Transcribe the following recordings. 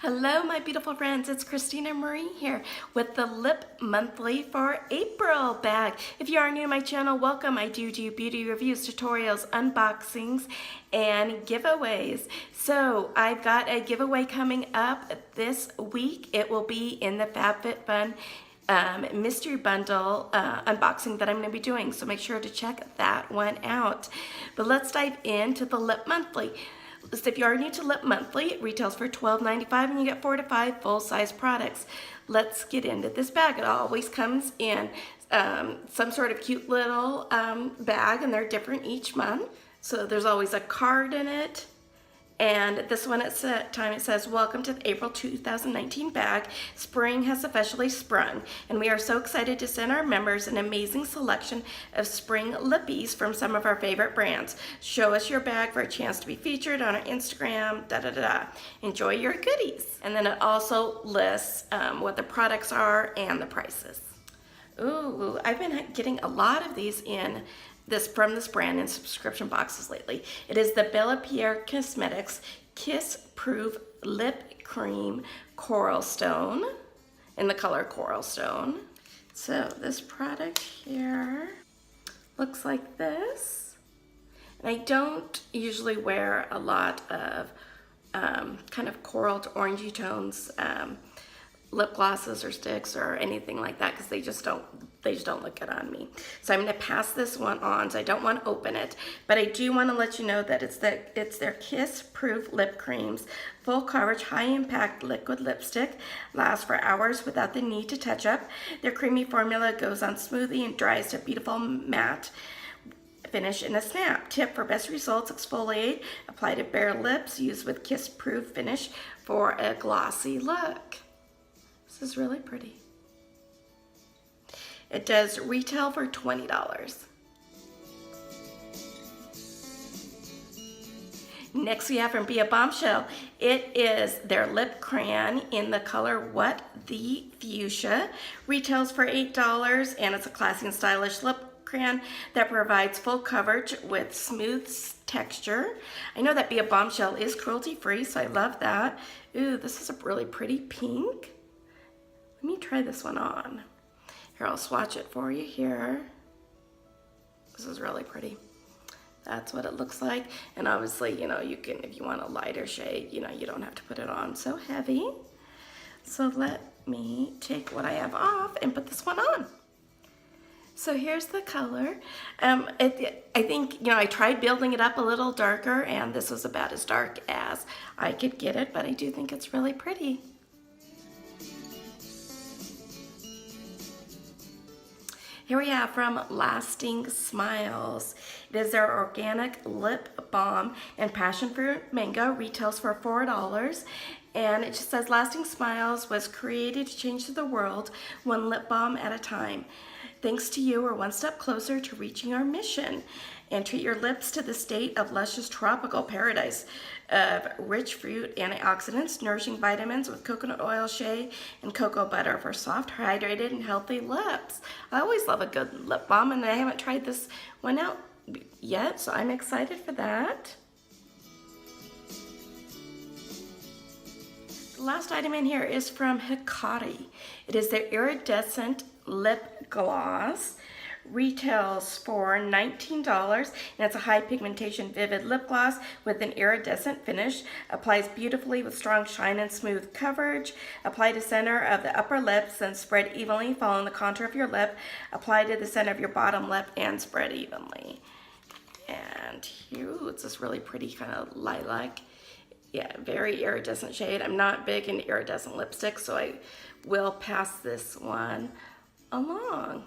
Hello, my beautiful friends. It's Christina Marie here with the Lip Monthly for April bag. If you are new to my channel, welcome. I do beauty reviews, tutorials, unboxings, and giveaways. So I've got a giveaway coming up this week. It will be in the FabFitFun mystery bundle unboxing that I'm going to be doing. So make sure to check that one out. But let's dive into the Lip Monthly. So if you are new to Lip Monthly, it retails for $12.95 and you get 4 to 5 full-size products. Let's get into this bag. It always comes in some sort of cute little bag, and they're different each month. So there's always a card in it. And this one at time it says, welcome to the April 2019 bag. Spring has officially sprung, and we are so excited to send our members an amazing selection of spring lippies from some of our favorite brands. Show us your bag for a chance to be featured on our Instagram, Enjoy your goodies. And then it also lists what the products are and the prices. Ooh, I've been getting a lot of these from this brand in subscription boxes lately. It is the Bellapierre Cosmetics Kiss Proof Lip Cream Coral Stone in the color Coral Stone. So this product here looks like this. And I don't usually wear a lot of kind of coral to orangey tones lip glosses or sticks or anything like that, because they just don't look good on me. So I'm going to pass this one on. So I don't want to open it, but I do want to let you know that it's their Kiss Proof Lip Creams, full coverage, high impact liquid lipstick, lasts for hours without the need to touch up. Their creamy formula goes on smoothly and dries to a beautiful matte finish in a snap. Tip for best results: exfoliate, apply to bare lips, use with Kiss Proof finish for a glossy look. This is really pretty. It does retail for $20. Next we have from Boomshell. It is their lip crayon in the color What the Fuchsia. Retails for $8, and it's a classy and stylish lip crayon that provides full coverage with smooth texture. I know that Boomshell is cruelty free, so I love that. Ooh, this is a really pretty pink. Let me try this one on. Here, I'll swatch it for you here. This is really pretty. That's what it looks like. And obviously, you can, if you want a lighter shade, you don't have to put it on so heavy. So let me take what I have off and put this one on. So here's the color. I think, I tried building it up a little darker, and this was about as dark as I could get it, but I do think it's really pretty. Here we have from Lasting Smiles. It is their organic lip balm and Passionfruit mango. Retails for $4. And it just says, Lasting Smiles was created to change the world one lip balm at a time. Thanks to you, we're one step closer to reaching our mission. And treat your lips to the state of luscious tropical paradise of rich fruit, antioxidants, nourishing vitamins with coconut oil, shea, and cocoa butter for soft, hydrated, and healthy lips. I always love a good lip balm, and I haven't tried this one out yet, so I'm excited for that. The last item in here is from Hikari. It is their Iridescent Lip Gloss. Retails for $19, and it's a high pigmentation vivid lip gloss with an iridescent finish. Applies beautifully with strong shine and smooth coverage. Apply to center of the upper lips, then spread evenly following the contour of your lip. Apply to the center of your bottom lip and spread evenly. And here, it's this really pretty kind of lilac, very iridescent shade. I'm not big into iridescent lipstick, so I will pass this one along.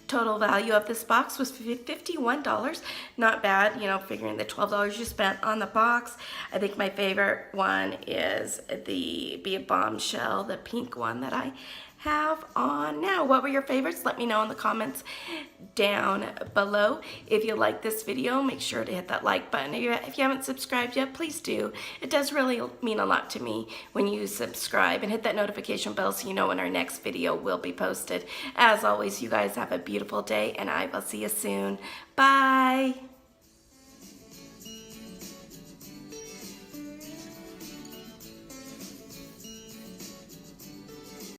Total value of this box was $51. Not bad, figuring the $12 you spent on the box. I think my favorite one is the Boomshell, the pink one that I have on now. What were your favorites? Let me know in the comments down below. If you like this video, make sure to hit that like button. If you haven't subscribed yet, please do. It does really mean a lot to me when you subscribe, and hit that notification bell so you know when our next video will be posted. As always, you guys have a beautiful day, and I will see you soon. Bye.